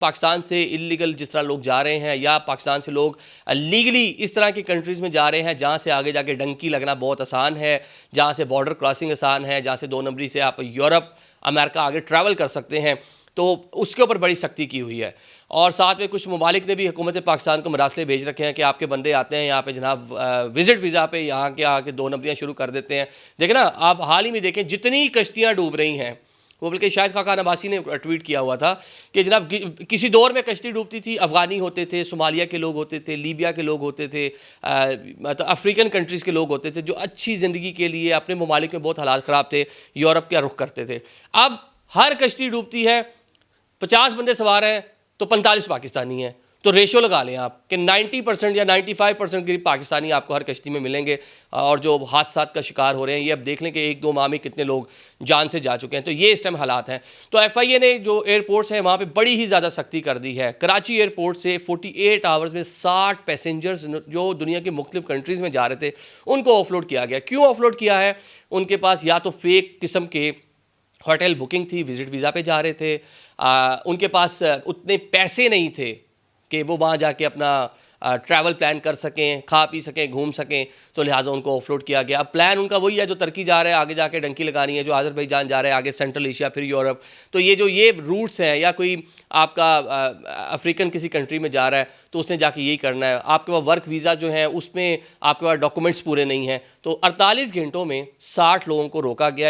पाकिस्तान से इलीगल जिस तरह लोग जा रहे हैं या पाकिस्तान से लोग लीगली इस तरह की कंट्रीज़ में जा रहे हैं जहाँ से आगे जाके डंकी लगना बहुत आसान है, जहाँ से बॉर्डर क्रॉसिंग आसान है, जहाँ से 2 नंबरी से आप यूरोप अमेरिका आगे ट्रैवल कर सकते हैं, तो उसके ऊपर बड़ी सख्ती की हुई है। और साथ में कुछ ममालिक ने भी हुकूमत पाकिस्तान को मरासले भेज रखे हैं कि आपके बंदे आते हैं यहाँ पे जनाब विज़िट वीज़ा पे यहाँ के आके 2 नंबरियाँ शुरू कर देते हैं। देखें ना, आप हाल ही में देखें जितनी कश्तियाँ डूब रही हैं, वो बल्कि शायद खाकान अब्बासी ने ट्वीट किया हुआ था कि जनाब किसी दौर में कश्ती डूबती थी, अफ़गानी होते थे, सोमालिया के लोग होते थे, लीबिया के लोग होते थे, मतलब अफ्रीकन कंट्रीज़ के लोग होते थे जो अच्छी ज़िंदगी के लिए अपने ममालिक में बहुत हालात ख़राब थे, यूरोप का रुख करते थे। अब हर कश्ती डूबती है, 50 बंदे सवार हैं तो 45 पाकिस्तानी हैं, तो रेशो लगा लें आप कि 90% या 95% करीब पाकिस्तानी आपको हर कश्ती में मिलेंगे। और जो हादसात का शिकार हो रहे हैं, ये अब देख लें कि 1-2 माह में कितने लोग जान से जा चुके हैं। तो ये इस टाइम हालात हैं। तो FIA ने जो एयरपोर्ट्स हैं वहाँ पे बड़ी ही ज़्यादा सख्ती कर दी है। कराची एयरपोर्ट से 48 आवर्स में 60 पैसेंजर्स जो दुनिया की मुख्तलिफ कंट्रीज़ में जा रहे थे उनको ऑफलोड किया गया। क्यों ऑफलोड किया है? उनके पास या तो फेक किस्म के होटल बुकिंग थी, विज़िट वीज़ा पे जा रहे थे, उनके पास उतने पैसे नहीं थे कि वो वहाँ जाके अपना ट्रैवल प्लान कर सकें, खा पी सकें, घूम सकें, तो लिहाजा उनको ऑफलोड किया गया। अब प्लान उनका वही है जो तुर्की जा रहा है, आगे जाके डंकी लगानी है, जो अज़रबैजान जा रहा है, आगे सेंट्रल एशिया, फिर यूरोप। तो ये रूट्स हैं, या कोई आपका अफ्रीकन किसी कंट्री में जा रहा है तो उसने जाके यही करना है। आपके पास वर्क वीज़ा जो है उसमें आपके पास डॉक्यूमेंट्स पूरे नहीं हैं, तो 48 घंटों में 60 लोगों को रोका गया।